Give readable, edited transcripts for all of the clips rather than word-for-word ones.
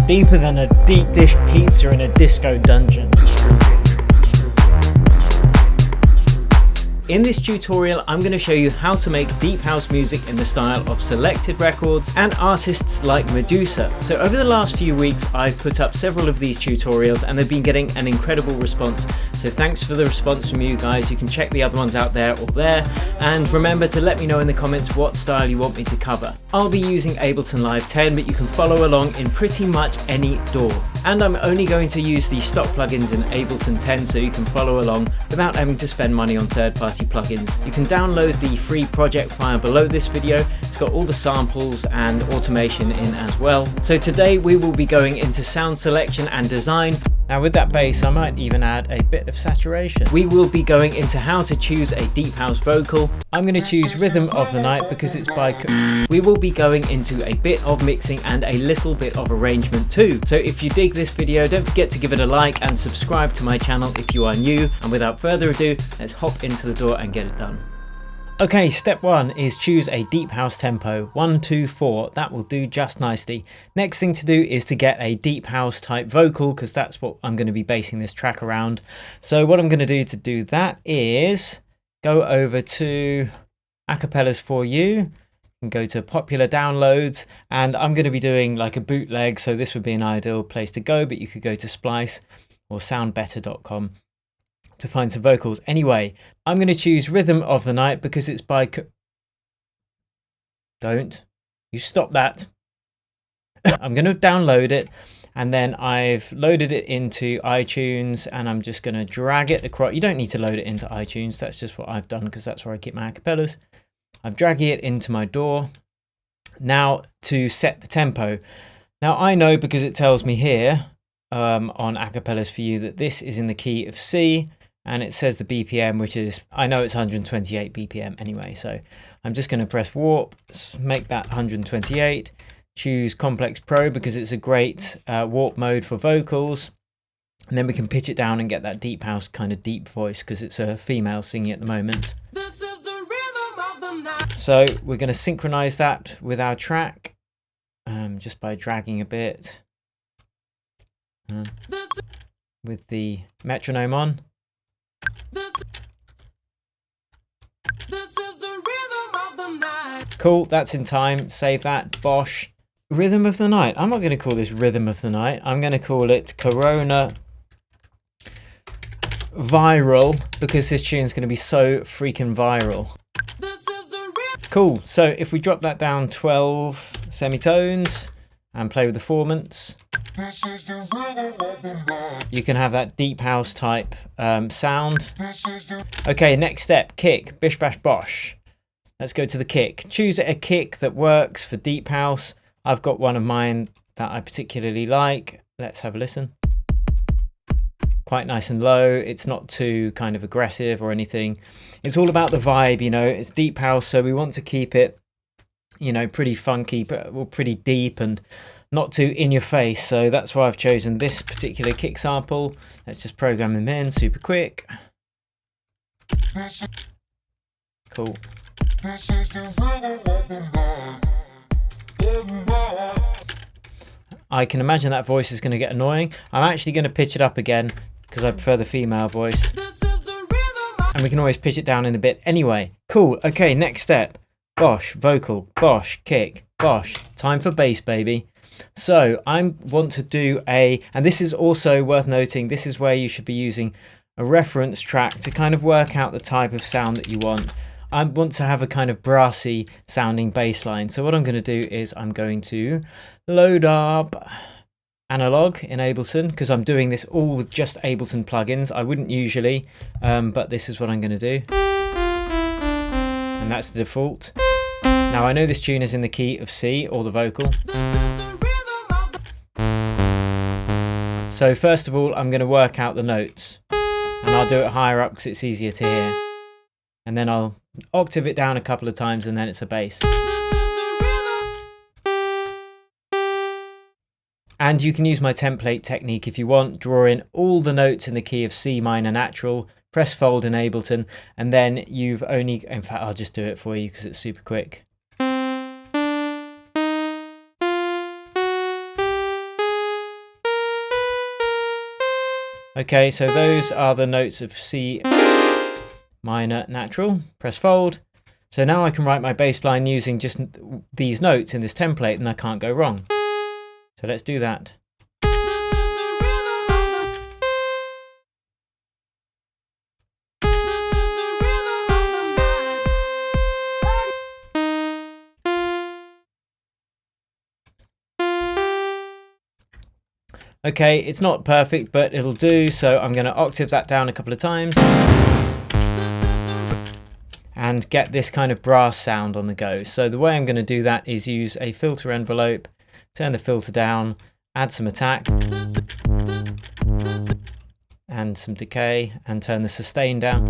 Deeper than a deep dish pizza in a disco dungeon. In this tutorial, I'm going to show you how to make deep house music in the style of Selected Records and artists like Meduza. So over the last few weeks, I've put up several of these tutorials and they've been getting an incredible response. So thanks for the response from you guys. You can check the other ones out there or there. And remember to let me know in the comments what style you want me to cover. I'll be using Ableton Live 10, but you can follow along in pretty much any DAW. And I'm only going to use the stock plugins in Ableton 10 so you can follow along without having to spend money on third-party plugins. You can download the free project file below this video. It's got all the samples and automation in as well. So today we will be going into sound selection and design. Now with that bass, I might even add a bit of saturation. We will be going into how to choose a deep house vocal. I'm going to choose Rhythm of the Night because it's by... We will be going into a bit of mixing and a little bit of arrangement too. So if you dig this video, don't forget to give it a like and subscribe to my channel if you are new. And without further ado, let's hop into the DAW and get it done. Okay, step one is choose a deep house tempo, 1, 2, 4, that will do just nicely. Next thing to do is to get a deep house type vocal because that's what I'm going to be basing this track around. So what I'm going to do that is go over to Acapellas for You and go to popular downloads, and I'm going to be doing like a bootleg, so this would be an ideal place to go, but you could go to Splice or soundbetter.com to find some vocals. Anyway, I'm going to choose Rhythm of the Night because it's by... Don't. You stop that. I'm going to download it and then I've loaded it into iTunes and I'm just going to drag it across. You don't need to load it into iTunes. That's just what I've done because that's where I keep my acapellas. I'm dragging it into my DAW. Now to set the tempo. Now I know because it tells me here on Acapellas for You that this is in the key of C. And it says the BPM, which is, I know it's 128 BPM anyway, so I'm just going to press warp, make that 128, choose Complex Pro because it's a great warp mode for vocals, and then we can pitch it down and get that deep house kind of deep voice because it's a female singing at the moment. This is the rhythm of the night. So we're going to synchronize that with our track just by dragging a bit with the metronome on. This is the rhythm of the night. Cool, that's in time. Save that. Bosh. Rhythm of the Night. I'm not going to call this Rhythm of the Night. I'm going to call it Corona Viral because this tune's going to be so freaking viral. This is the cool. So if we drop that down 12 semitones and play with the formants, you can have that deep house type sound. Okay, next step, kick, bish bash bosh. Let's go to the kick. Choose a kick that works for deep house. I've got one of mine that I particularly like. Let's have a listen. Quite nice and low. It's not too kind of aggressive or anything. It's all about the vibe, you know. It's deep house, so we want to keep it, you know, pretty funky, but pretty deep and not too in your face. So that's why I've chosen this particular kick sample. Let's just program them in super quick. Cool. I can imagine that voice is going to get annoying. I'm actually going to pitch it up again because I prefer the female voice. And we can always pitch it down in a bit anyway. Cool. Okay, next step. Bosh, vocal, bosh, kick, bosh. Time for bass, baby. So I want to do and this is also worth noting, this is where you should be using a reference track to kind of work out the type of sound that you want. I want to have a kind of brassy sounding bass line. So what I'm going to do is I'm going to load up analog in Ableton because I'm doing this all with just Ableton plugins. I wouldn't usually, but this is what I'm going to do. And that's the default. Now I know this tune is in the key of C, or the vocal. So first of all, I'm going to work out the notes. And I'll do it higher up because it's easier to hear. And then I'll octave it down a couple of times and then it's a bass. And you can use my template technique if you want. Draw in all the notes in the key of C minor natural, press fold in Ableton, and then you've only... In fact, I'll just do it for you because it's super quick. Okay, so those are the notes of C minor natural. Press fold. So now I can write my bass line using just these notes in this template and I can't go wrong. So let's do that. Okay, it's not perfect, but it'll do. So I'm going to octave that down a couple of times and get this kind of brass sound on the go. So the way I'm going to do that is use a filter envelope, turn the filter down, add some attack and some decay, and turn the sustain down.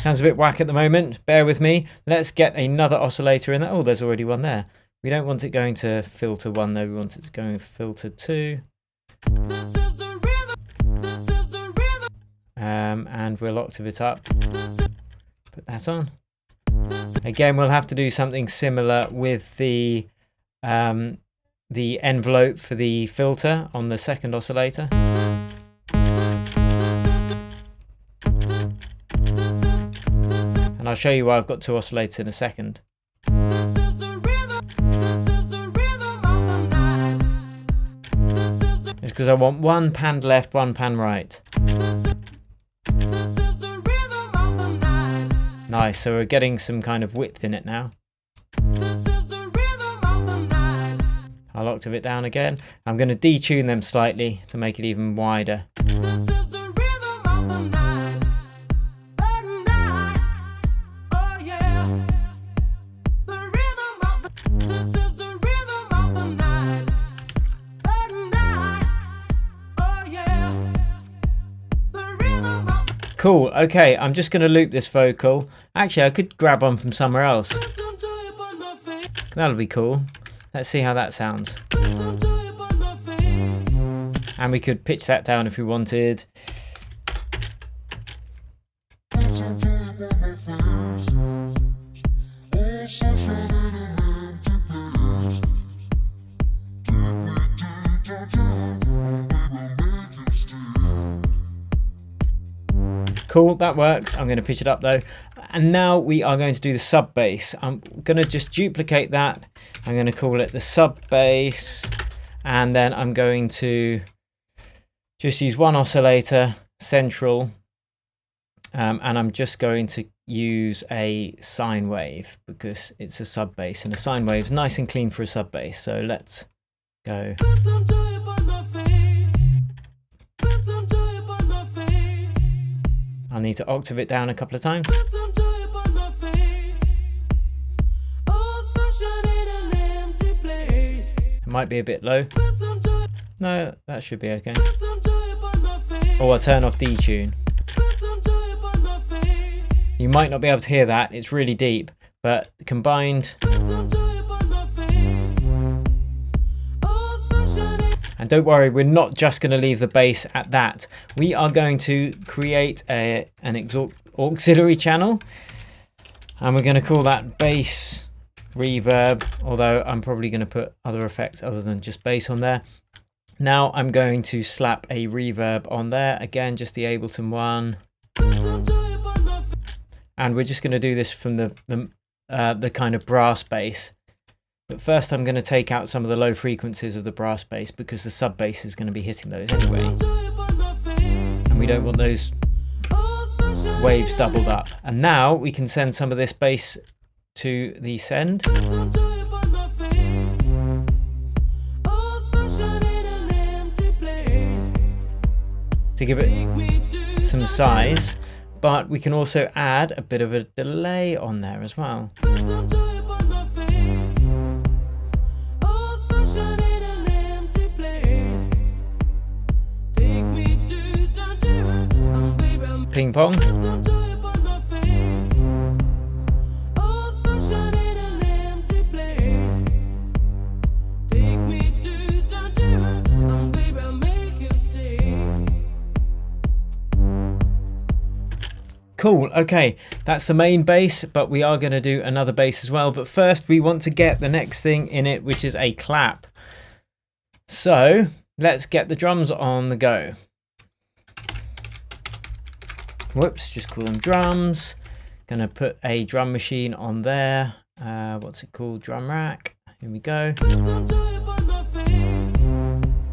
Sounds a bit whack at the moment, bear with me. Let's get another oscillator in there. Oh, there's already one there. We don't want it going to filter 1 though, we want it to go to filter 2. And we'll octave it up. Put that on. Again, we'll have to do something similar with the envelope for the filter on the second oscillator. And I'll show you why I've got 2 oscillators in a second. It's because I want 1 pan left, 1 pan right. Nice, so we're getting some kind of width in it now. I'll octave it down again. I'm going to detune them slightly to make it even wider. Cool, okay, I'm just going to loop this vocal. Actually, I could grab one from somewhere else. That'll be cool. Let's see how that sounds. And we could pitch that down if we wanted. Cool, that works. I'm going to pitch it up though. And now we are going to do the sub bass. I'm going to just duplicate that. I'm going to call it the sub bass. And then I'm going to just use 1 oscillator, central. And I'm just going to use a sine wave because it's a sub bass. And a sine wave is nice and clean for a sub bass. So let's go. I'll need to octave it down a couple of times. It might be a bit low. No, that should be okay. Or I'll turn off detune. You might not be able to hear that, it's really deep, but combined. And don't worry, we're not just going to leave the bass at that. We are going to create an auxiliary channel. And we're going to call that bass reverb. Although I'm probably going to put other effects other than just bass on there. Now I'm going to slap a reverb on there. Again, just the Ableton one. And we're just going to do this from the kind of brass bass. But first I'm going to take out some of the low frequencies of the brass bass because the sub bass is going to be hitting those anyway. And we don't want those waves doubled up. And now we can send some of this bass to the send. To give it some size, but we can also add a bit of a delay on there as well. Ping pong. Cool, okay, that's the main bass, but we are going to do another bass as well. But first we want to get the next thing in it, which is a clap. So let's get the drums on the go. Whoops, just call them drums. Gonna put a drum machine on there. What's it called? Drum rack. Here we go.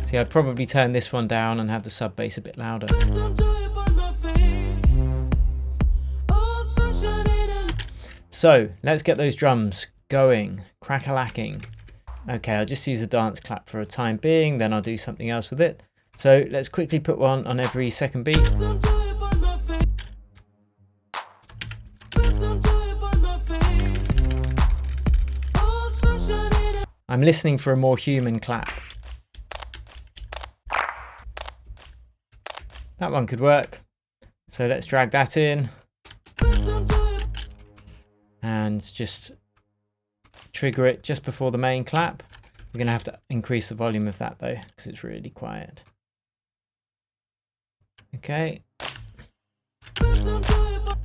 See, I'd probably turn this one down and have the sub bass a bit louder. So let's get those drums going, crack-a-lacking. Okay, I'll just use a dance clap for a time being, then I'll do something else with it. So let's quickly put one on every second beat. I'm listening for a more human clap. That one could work. So let's drag that in. And just trigger it just before the main clap. We're going to have to increase the volume of that though, because it's really quiet. Okay. A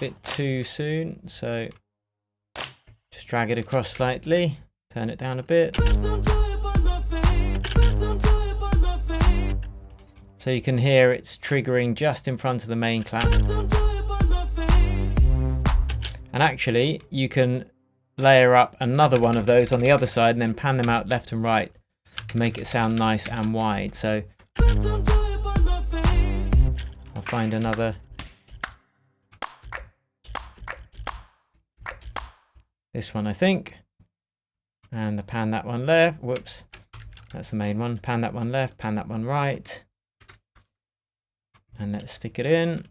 bit too soon, so just drag it across slightly, turn it down a bit. So you can hear it's triggering just in front of the main clap. And actually, you can layer up another one of those on the other side and then pan them out left and right to make it sound nice and wide. So I'll find another. This one, I think. And pan that one left. Whoops. That's the main one. Pan that one left, pan that one right. And let's stick it in.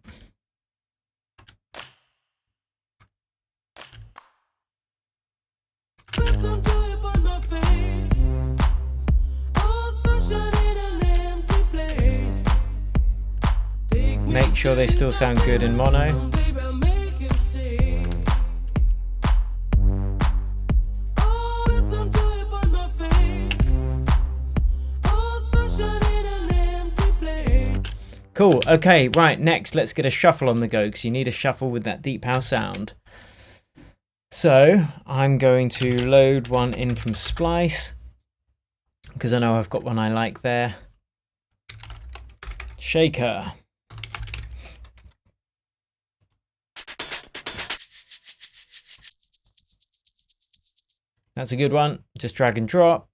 Make sure they still sound good in mono. Cool, okay, right, next let's get a shuffle on the go, because you need a shuffle with that deep house sound. So I'm going to load one in from Splice, because I know I've got one I like there. Shaker. That's a good one, just drag and drop.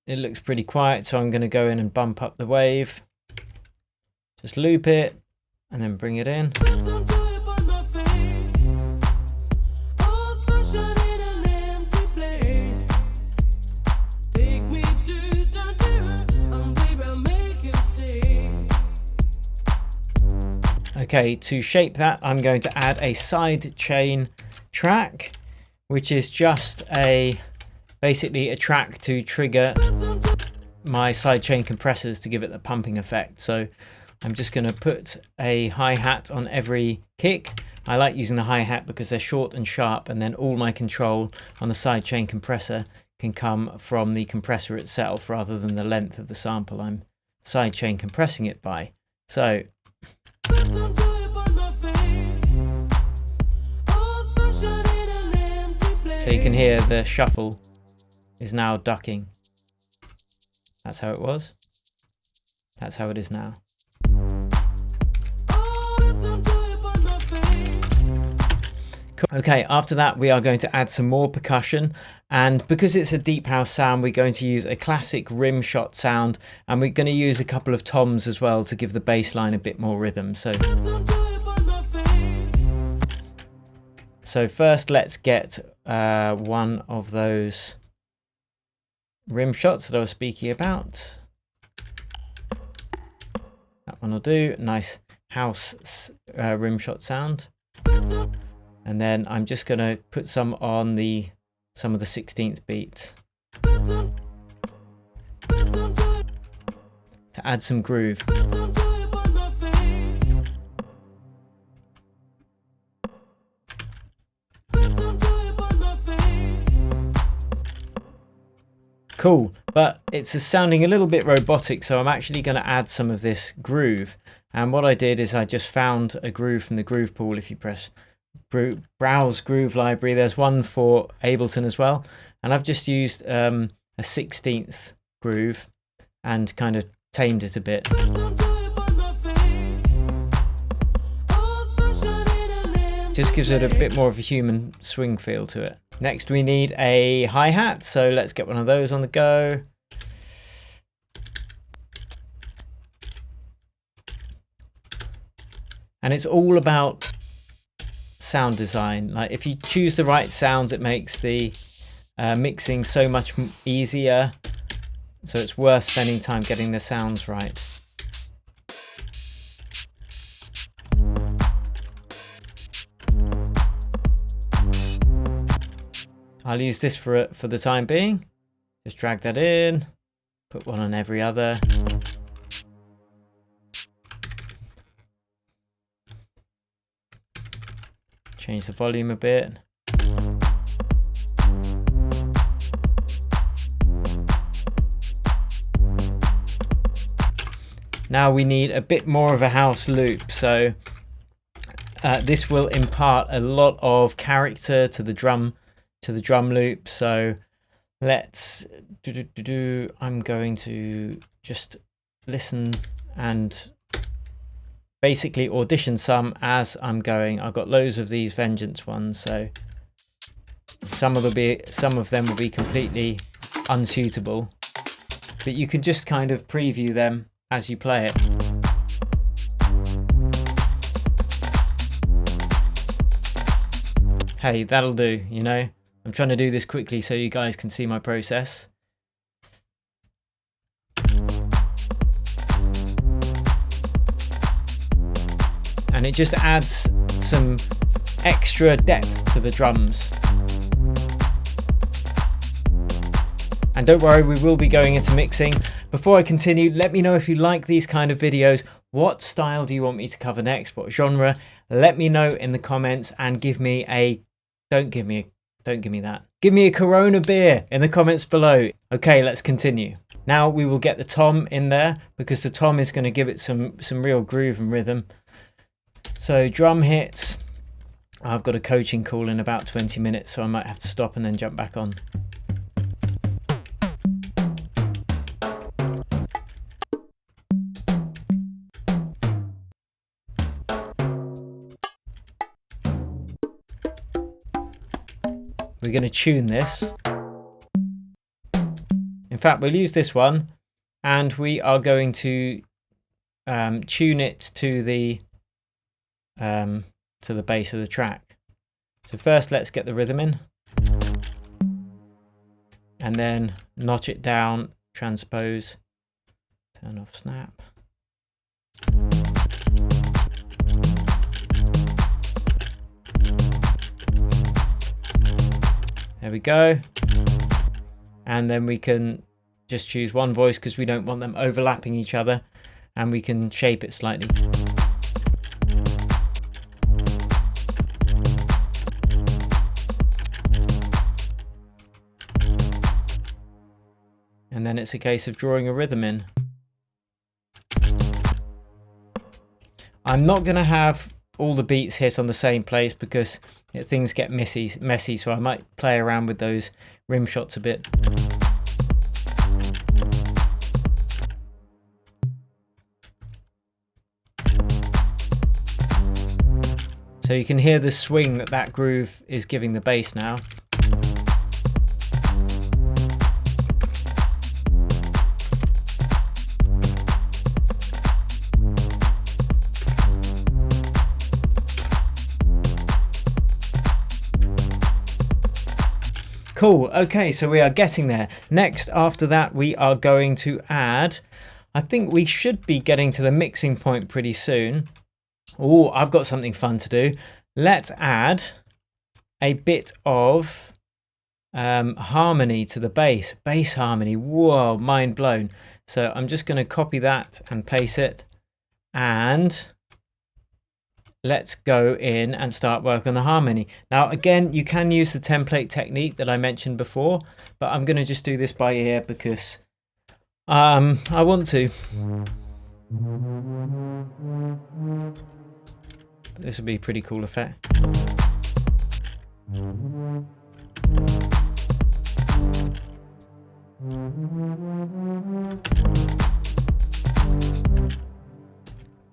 It looks pretty quiet, so I'm going to go in and bump up the wave. Just loop it and then bring it in. Okay, to shape that, I'm going to add a sidechain track, which is just basically a track to trigger my sidechain compressors to give it the pumping effect. So I'm just going to put a hi-hat on every kick. I like using the hi-hat because they're short and sharp, and then all my control on the sidechain compressor can come from the compressor itself rather than the length of the sample I'm sidechain compressing it by. So you can hear the shuffle is now ducking. That's how it was. That's how it is now. Cool. Okay, after that we are going to add some more percussion, and because it's a deep house sound we're going to use a classic rim shot sound, and we're going to use a couple of toms as well to give the bass line a bit more rhythm. So first let's get one of those rim shots that I was speaking about. That one will do. Nice house rim shot sound. And then I'm just going to put some on some of the 16th beat to add some groove. Cool, but it's sounding a little bit robotic, so I'm actually going to add some of this groove. And what I did is I just found a groove from the groove pool. If you press browse groove library, there's one for Ableton as well, and I've just used a 16th groove and kind of tamed it a bit. Just gives it a bit more of a human swing feel to it. Next we need a hi-hat, so let's get one of those on the go. And it's all about sound design. Like if you choose the right sounds, it makes the mixing so much easier. So it's worth spending time getting the sounds right. I'll use this for the time being. Just drag that in, put one on every other. Change the volume a bit. Now we need a bit more of a house loop, so this will impart a lot of character to the drum loop. So let's I'm going to just listen and basically audition some as I'm going. I've got loads of these Vengeance ones, so some of them will be completely unsuitable, but you can just kind of preview them as you play it. Hey, that'll do, you know. I'm trying to do this quickly so you guys can see my process. And it just adds some extra depth to the drums. And don't worry, we will be going into mixing. Before I continue, let me know if you like these kind of videos. What style do you want me to cover next? What genre? Let me know in the comments, and give me a don't give me that. Give me a Corona beer in the comments below. Okay, let's continue. Now we will get the tom in there, because the tom is going to give it some real groove and rhythm. So drum hits. I've got a coaching call in about 20 minutes, so I might have to stop and then jump back on. We're going to tune this. In fact, we'll use this one, and we are going to tune it to the bass of the track. So first, let's get the rhythm in, and then notch it down, transpose, turn off snap. There we go. And then we can just choose one voice because we don't want them overlapping each other, and we can shape it slightly. And then it's a case of drawing a rhythm in. I'm not going to have all the beats hit on the same place because things get messy, so I might play around with those rim shots a bit. So you can hear the swing that groove is giving the bass now. Cool, okay, so we are getting there. Next, after that, we are going to add, I think we should be getting to the mixing point pretty soon. Oh, I've got something fun to do. Let's add a bit of harmony to the bass harmony. Whoa, mind blown. So I'm just going to copy that and paste it, and let's go in and start work on the harmony. Now again, you can use the template technique that I mentioned before, but I'm going to just do this by ear because I want to. This would be a pretty cool effect.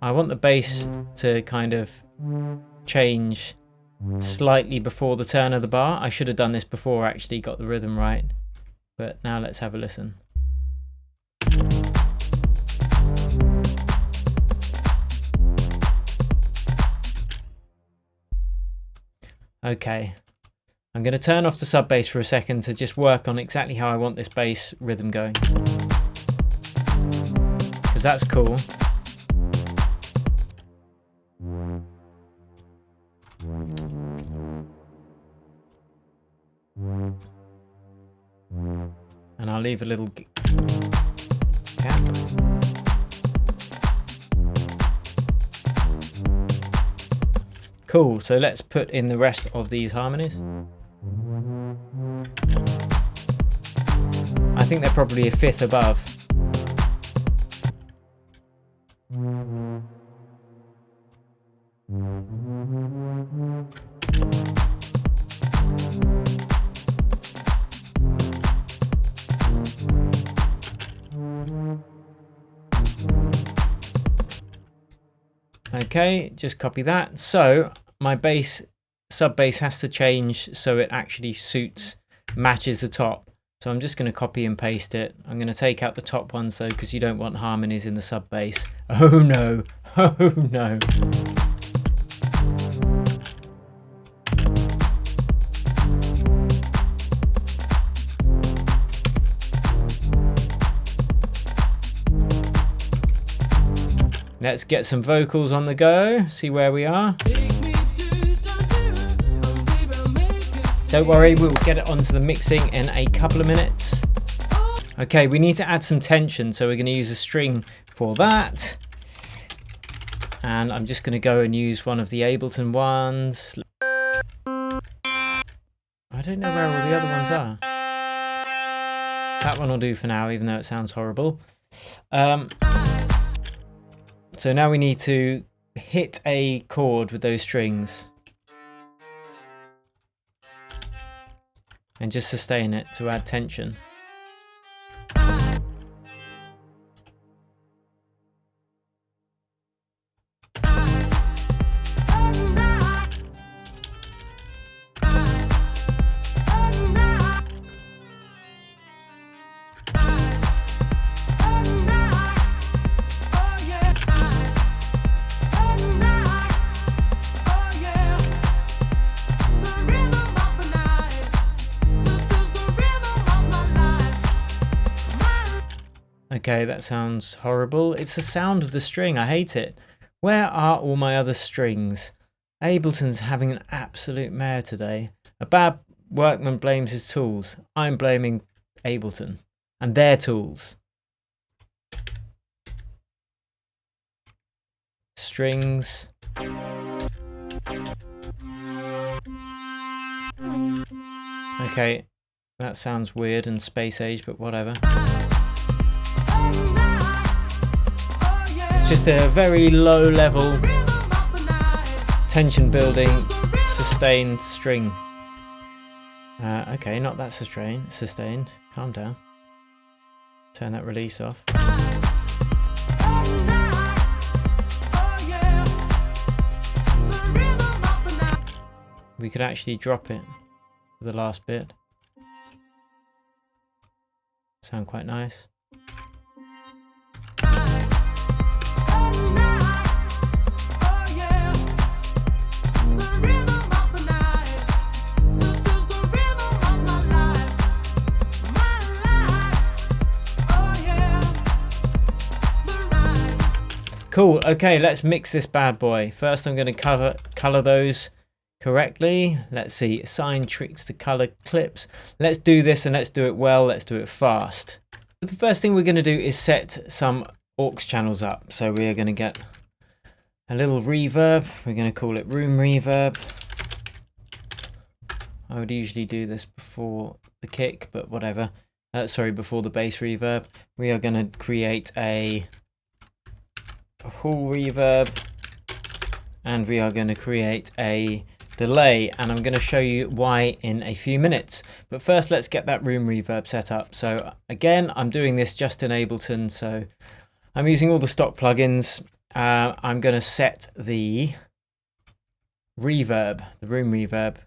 I want the bass to kind of change slightly before the turn of the bar. I should have done this before I actually got the rhythm right, but now let's have a listen. Okay, I'm going to turn off the sub bass for a second to just work on exactly how I want this bass rhythm going, because that's cool. And I'll leave a little gap. Cool, so let's put in the rest of these harmonies. I think they're probably a fifth above. Okay, just copy that. So my bass, sub bass has to change so it actually suits, matches the top. So I'm just going to copy and paste it. I'm going to take out the top ones though, because you don't want harmonies in the sub bass. Oh no, oh no. Let's get some vocals on the go, see where we are. Don't worry, we'll get it onto the mixing in a couple of minutes. Okay, we need to add some tension, so we're going to use a string for that. And I'm just going to go and use one of the Ableton ones. I don't know where all the other ones are. That one will do for now, even though it sounds horrible. So now we need to hit a chord with those strings and just sustain it to add tension. Okay, that sounds horrible. It's the sound of the string. I hate it. Where are all my other strings? Ableton's having an absolute mare today. A bad workman blames his tools. I'm blaming Ableton and their tools. Strings. Okay, that sounds weird and space age, but whatever. It's just a very low level tension building sustained string. Okay, not that sustained. Calm down. Turn that release off. We could actually drop it for the last bit. Sound quite nice. Cool, okay, let's mix this bad boy. First I'm going to color those correctly. Let's see, assign tricks to color clips. Let's do this and let's do it well, let's do it fast. The first thing we're going to do is set some aux channels up. So we are going to get a little reverb. We're going to call it room reverb. I would usually do this before the kick, but whatever. Sorry, before the bass reverb. We are going to create a hall reverb, and we are going to create a delay, and I'm going to show you why in a few minutes. But first, let's get that room reverb set up. So again, I'm doing this just in Ableton, so I'm using all the stock plugins. I'm going to set the reverb, the room reverb,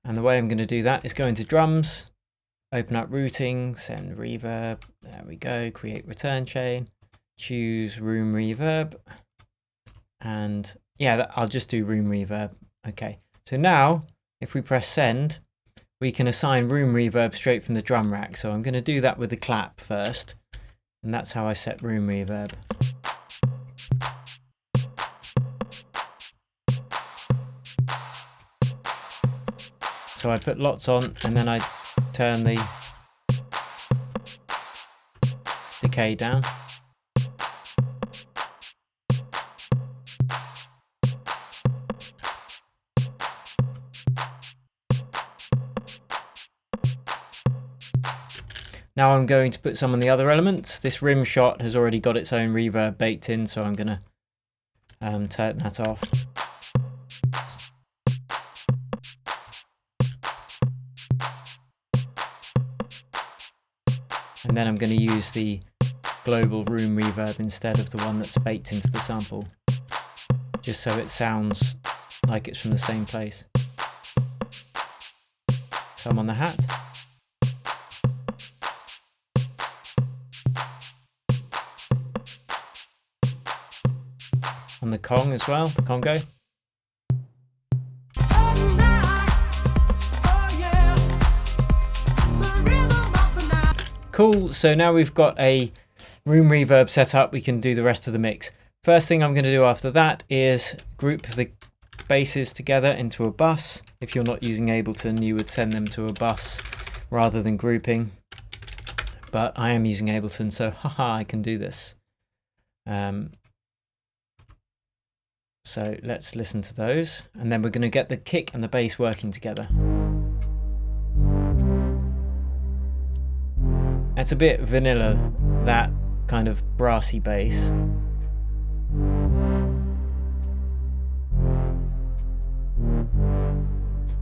and the way I'm going to do that is go into drums, open up routing, send reverb, there we go, create return chain, choose room reverb, and yeah, I'll just do room reverb. Okay, so now if we press send, we can assign room reverb straight from the drum rack. So I'm going to do that with the clap first, and that's how I set room reverb. So I put lots on, and then I turn the decay down. Now I'm going to put some on the other elements. This rim shot has already got its own reverb baked in, so I'm going to turn that off. And then I'm going to use the global room reverb instead of the one that's baked into the sample, just so it sounds like it's from the same place. So I'm on the hat. On the Kong as well, the Congo. Cool, so now we've got a room reverb set up, we can do the rest of the mix. First thing I'm going to do after that is group the basses together into a bus. If you're not using Ableton, you would send them to a bus rather than grouping. But I am using Ableton, so haha, I can do this. So let's listen to those, and then we're going to get the kick and the bass working together. It's a bit vanilla, that kind of brassy bass.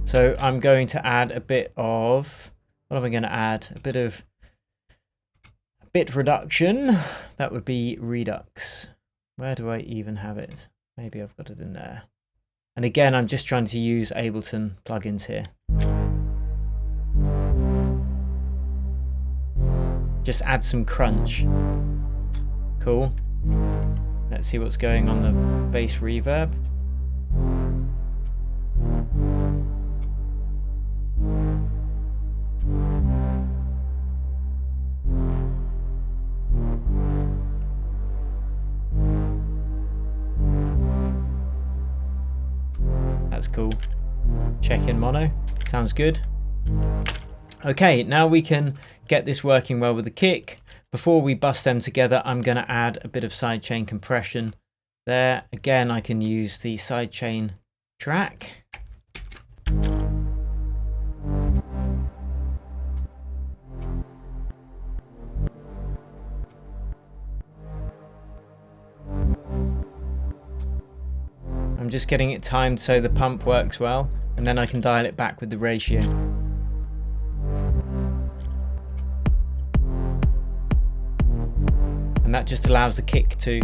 So I'm going to add a bit of, what am I going to add? A bit of bit reduction. That would be Redux. Where do I even have it? Maybe I've got it in there. And again, I'm just trying to use Ableton plugins here. Just add some crunch. Cool. Let's see what's going on the bass reverb. That's cool. Check in mono. Sounds good. Okay, now we can get this working well with the kick. Before we bust them together, I'm going to add a bit of sidechain compression there. Again, I can use the sidechain track. I'm just getting it timed so the pump works well, and then I can dial it back with the ratio. And that just allows the kick to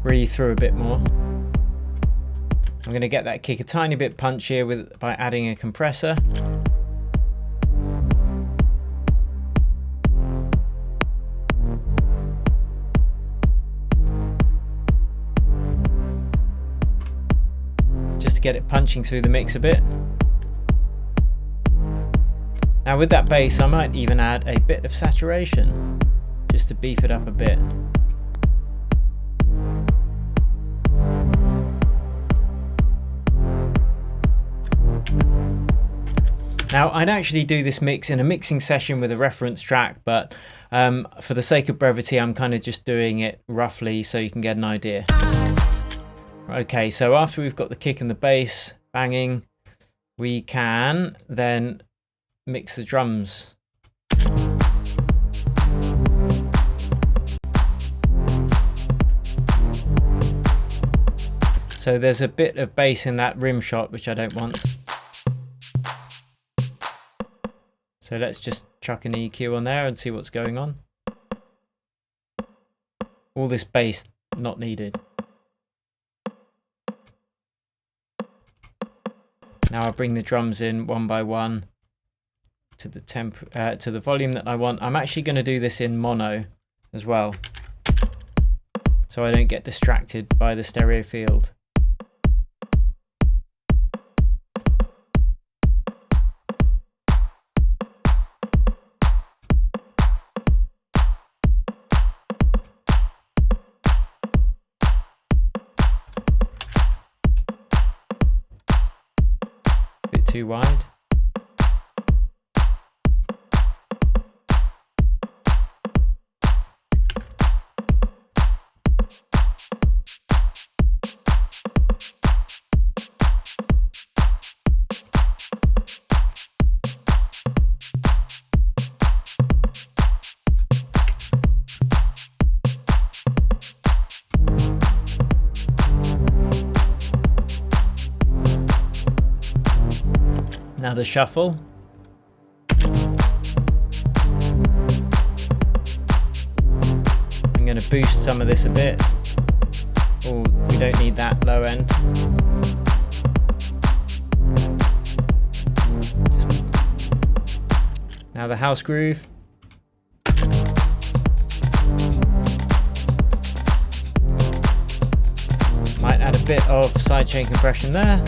breathe through a bit more. I'm going to get that kick a tiny bit punchier by adding a compressor. Just to get it punching through the mix a bit. Now with that bass, I might even add a bit of saturation, just to beef it up a bit. Now I'd actually do this mix in a mixing session with a reference track, but for the sake of brevity I'm kind of just doing it roughly so you can get an idea. Okay, so after we've got the kick and the bass banging, we can then mix the drums. So there's a bit of bass in that rim shot, which I don't want. So let's just chuck an EQ on there and see what's going on. All this bass not needed. Now I'll bring the drums in one by one to the to the volume that I want. I'm actually going to do this in mono as well, so I don't get distracted by the stereo field. Bit too wide. Now the shuffle. I'm going to boost some of this a bit. Oh, we don't need that low end. Now the house groove. Might add a bit of sidechain compression there.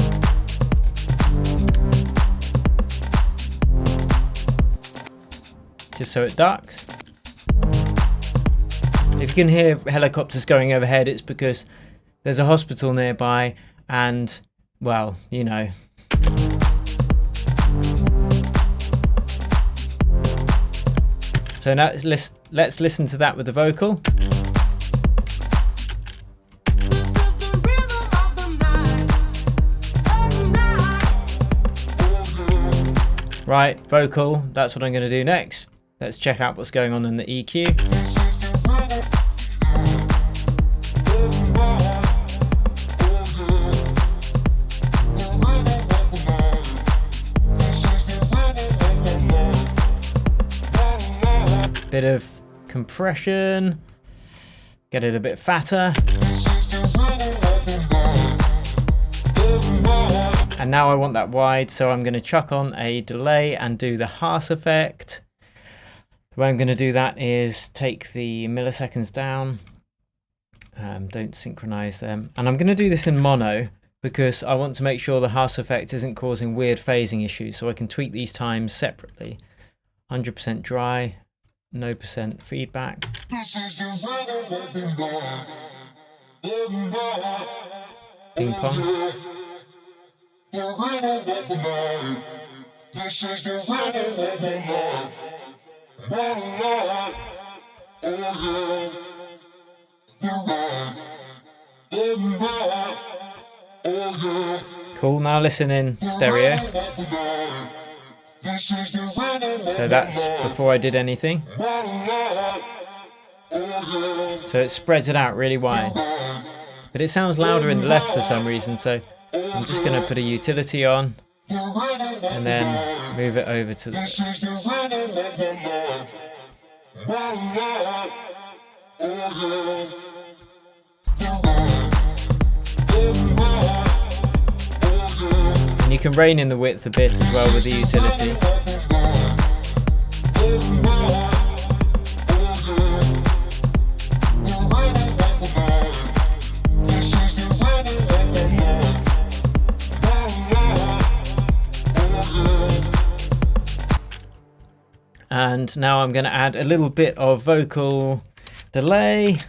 Just so it ducks. If you can hear helicopters going overhead, it's because there's a hospital nearby and, well, you know. So now let's listen to that with the vocal. Right, vocal, that's what I'm going to do next. Let's check out what's going on in the EQ. Bit of compression, get it a bit fatter. And now I want that wide, so I'm going to chuck on a delay and do the Haas effect. The way I'm going to do that is take the milliseconds down, don't synchronize them, and I'm going to do this in mono because I want to make sure the Haas effect isn't causing weird phasing issues, so I can tweak these times separately. 100% dry, no % feedback. Ping pong. Cool, now listen in stereo. So that's before I did anything. So it spreads it out really wide. But it sounds louder in the left for some reason, so I'm just going to put a utility on and then move it over to the... And you can rein in the width a bit as well with the utility. And now I'm going to add a little bit of vocal delay.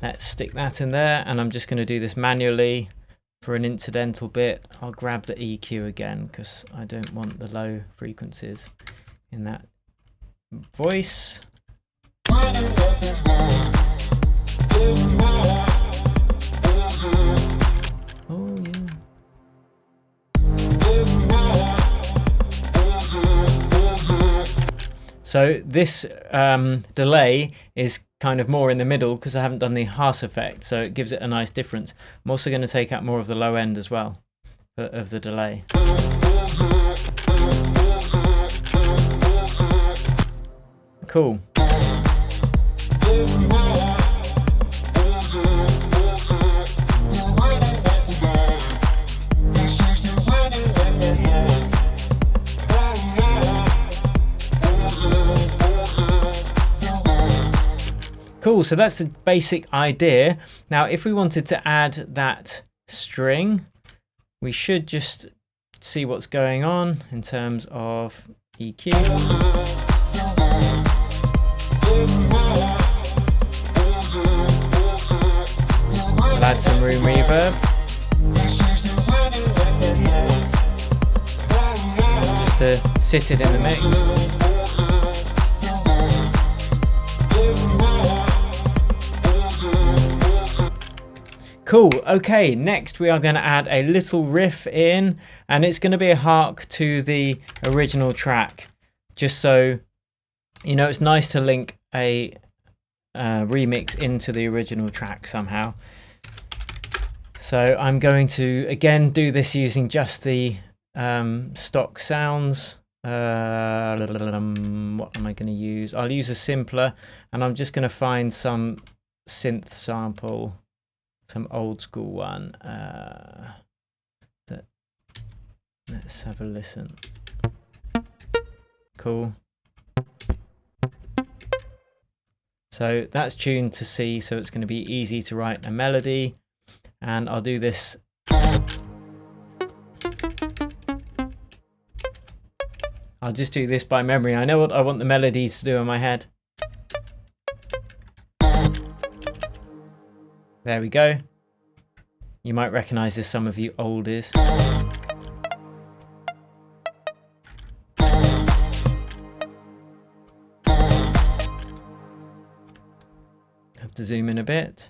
Let's stick that in there, and I'm just going to do this manually for an incidental bit. I'll grab the EQ again because I don't want the low frequencies in that voice. So this delay is kind of more in the middle because I haven't done the Haas effect, so it gives it a nice difference. I'm also going to take out more of the low end as well of the delay. Cool. Cool, so that's the basic idea. Now, if we wanted to add that string, we should just see what's going on in terms of EQ. We'll add some room reverb. Just to sit it in the mix. Cool, okay, next we are going to add a little riff in, and it's going to be a hark to the original track, just so you know. It's nice to link a remix into the original track somehow. So I'm going to again do this using just the stock sounds. What am I going to use? I'll use a simpler, and I'm just going to find some synth sample, some old school one. Let's have a listen. Cool. So that's tuned to C, so it's going to be easy to write a melody. And I'll do this. I'll just do this by memory. I know what I want the melodies to do in my head. There we go. You might recognize this, some of you oldies. Have to zoom in a bit.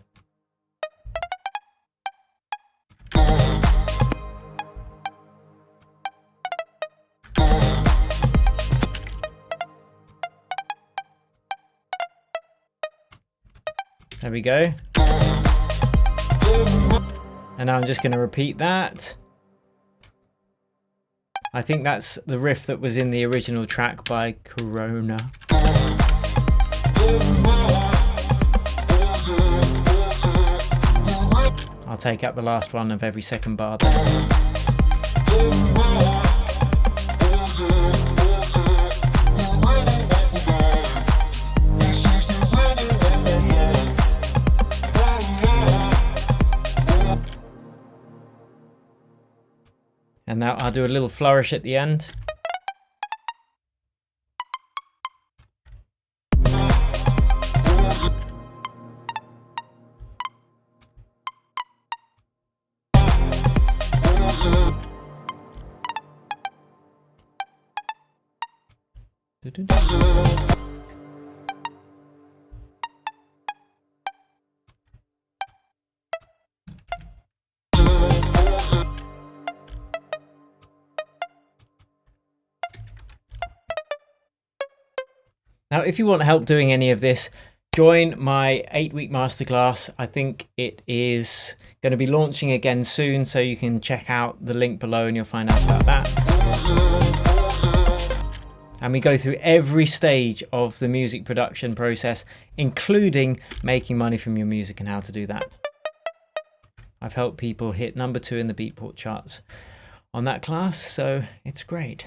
There we go. And now I'm just going to repeat that. I think that's the riff that was in the original track by Corona. I'll take out the last one of every second bar there. And now I'll do a little flourish at the end. Now, if you want help doing any of this, join my 8-week masterclass. I think it is going to be launching again soon, so you can check out the link below and you'll find out about that. And we go through every stage of the music production process, including making money from your music and how to do that. I've helped people hit #2 in the Beatport charts on that class, so it's great.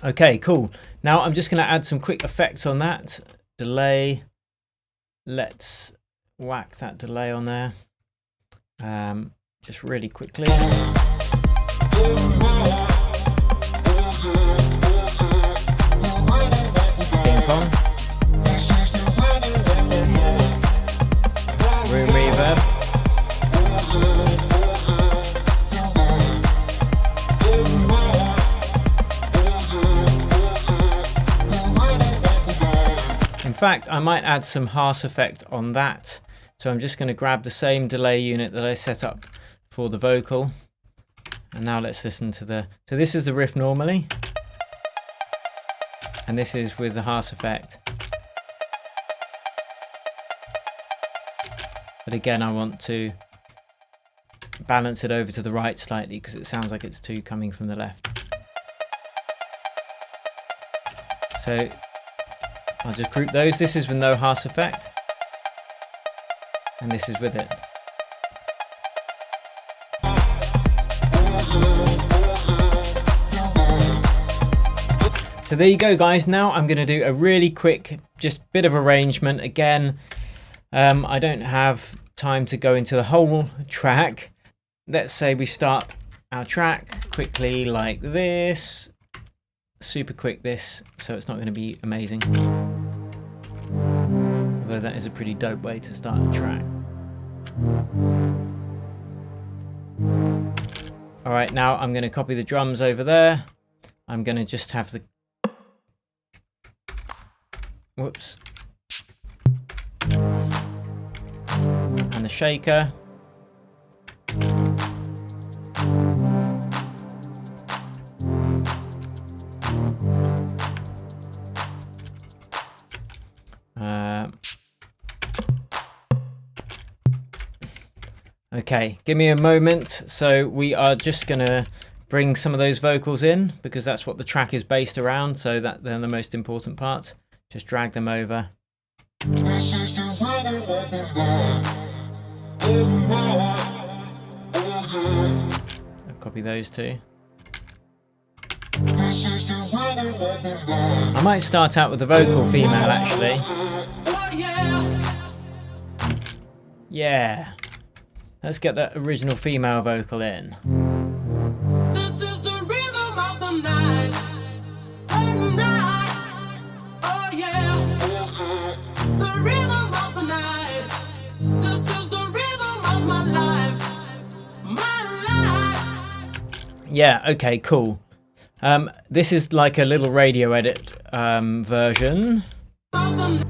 Okay, cool. Now I'm just going to add some quick effects on that. Delay. Let's whack that delay on there. Just really quickly. Ping pong. Room reverb. In fact, I might add some harsh effect on that. So I'm just going to grab the same delay unit that I set up for the vocal And now let's listen to the, so this is the riff normally, and this is with the harsh effect. But again, I want to balance it over to the right slightly because it sounds like it's too coming from the left. So I'll just group those. This is with no harsh effect, and this is with it. So there you go, guys. Now I'm going to do a really quick, just bit of arrangement. Again, I don't have time to go into the whole track. Let's say we start our track quickly like this. Super quick this, so it's not going to be amazing. Although that is a pretty dope way to start a track. Alright, now I'm going to copy the drums over there. I'm going to just have the... Whoops. And the shaker. Okay, give me a moment. So we are just going to bring some of those vocals in because that's what the track is based around. So that they're the most important parts. Just drag them over. I'll copy those two. I might start out with the vocal female actually. Yeah. Let's get that original female vocal in. This is the rhythm of the night. Oh, night. Oh, yeah. The rhythm of the night. This is the rhythm of my life. My life. Yeah, okay, cool. This is like a little radio edit version. So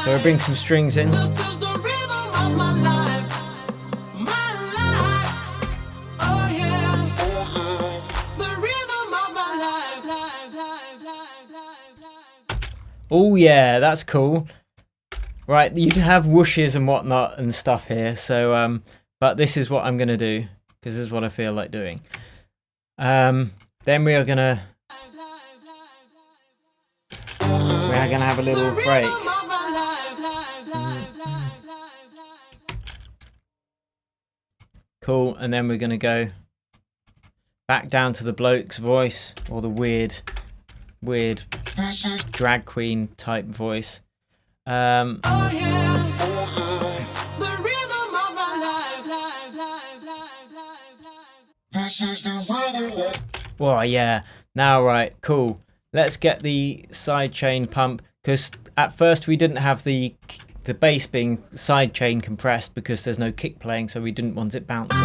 we'll bring some strings in. This is the rhythm of my life. Oh yeah, that's cool. Right, you'd have whooshes and whatnot and stuff here. So, but this is what I'm gonna do because this is what I feel like doing. Then we are gonna have a little break. Cool, and then we're gonna go back down to the bloke's voice or the weird drag queen type voice. Well, yeah. Now, right, cool. Let's get the sidechain pump because at first we didn't have the bass being sidechain compressed because there's no kick playing, so we didn't want it bouncing.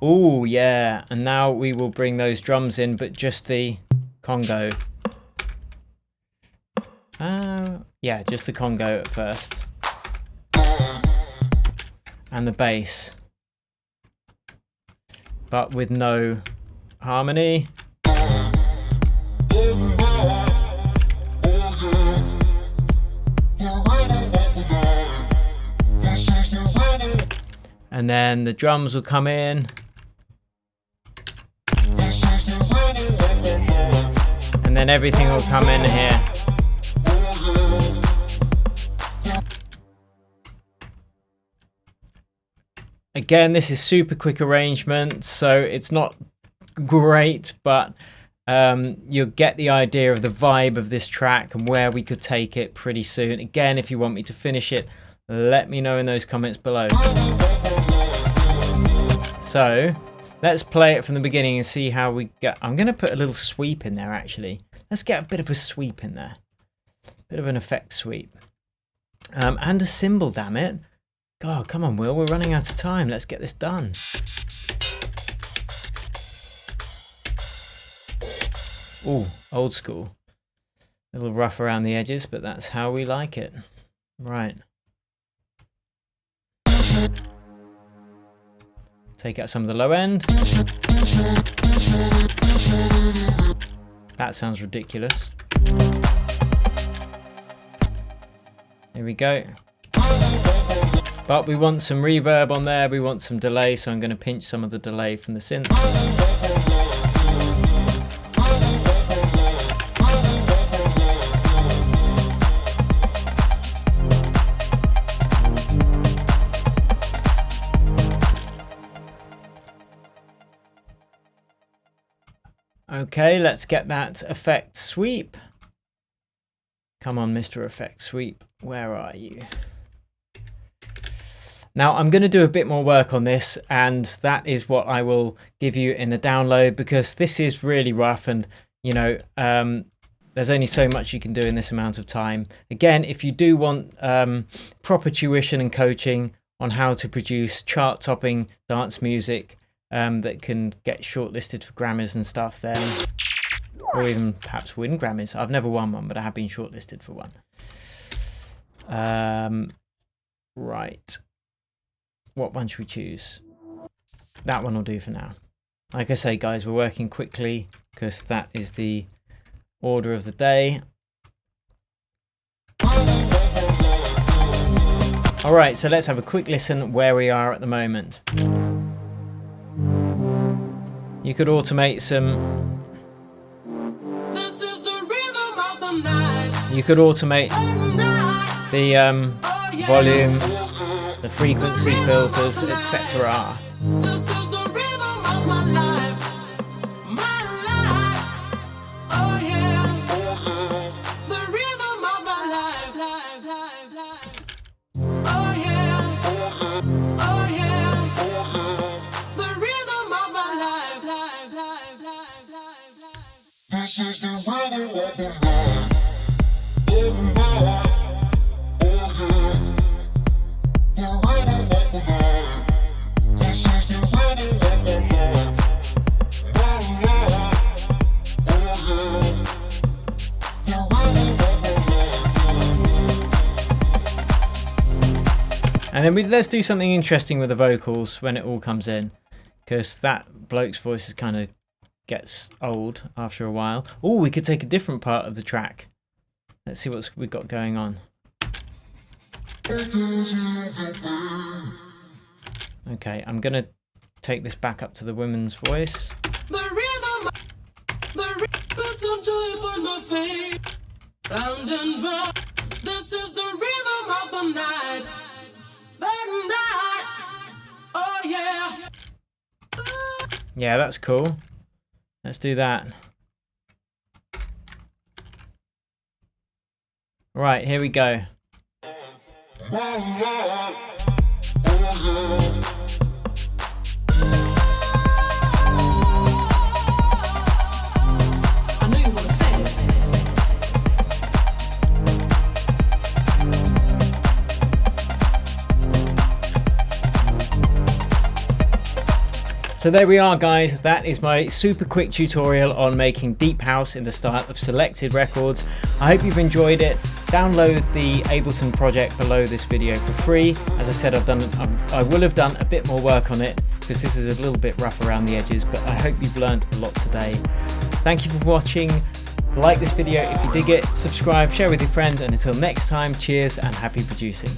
Oh yeah, and now we will bring those drums in, but just the Congo. Yeah, just the Congo at first. And the bass. But with no harmony. And then the drums will come in. And then everything will come in here. Again, this is super quick arrangement, so it's not great, but you'll get the idea of the vibe of this track and where we could take it pretty soon. Again, if you want me to finish it, let me know in those comments below. So let's play it from the beginning and see how we get. I'm going to put a little sweep in there actually. Let's get a bit of a sweep in there. Bit of an effect sweep. And a cymbal, damn it. God, come on, Will. We're running out of time. Let's get this done. Ooh, old school. A little rough around the edges, but that's how we like it. Right. Take out some of the low end. That sounds ridiculous. Here we go. But we want some reverb on there, we want some delay, so I'm going to pinch some of the delay from the synth. Okay, let's get that effect sweep. Come on, Mr. Effect Sweep, where are you? Now I'm going to do a bit more work on this, and that is what I will give you in the download, because this is really rough, and you know, there's only so much you can do in this amount of time. Again, if you do want proper tuition and coaching on how to produce chart-topping dance music that can get shortlisted for Grammys and stuff, then, or even perhaps win Grammys. I've never won one, but I have been shortlisted for one. Right. What one should we choose? That one will do for now. Like I say, guys, we're working quickly because that is the order of the day. All right, so let's have a quick listen where we are at the moment. You could automate some. This is the rhythm of the night. You could automate the volume, the frequency filters, etc. This is the rhythm of my life. My life. Oh yeah. The rhythm of my life. Oh yeah. Oh yeah. The rhythm of my life. This is the rhythm of the night. Oh yeah. And then let's do something interesting with the vocals when it all comes in, because that bloke's voice kind of gets old after a while. Oh, we could take a different part of the track. Let's see what we've got going on. Okay, I'm gonna take this back up to the women's voice. The rhythm put some joy upon my face. Round and round. This is the rhythm of the night. The night. Oh yeah. Yeah, that's cool. Let's do that. Right, here we go. I know you wanna say it. So there we are, guys. That is my super quick tutorial on making deep house in the style of Selected Records. I hope you've enjoyed it. Download the Ableton project below this video for free. As I said, I will have done a bit more work on it because this is a little bit rough around the edges, but I hope you've learned a lot today. Thank you for watching. Like this video if you dig it, subscribe, share with your friends, and until next time, cheers and happy producing.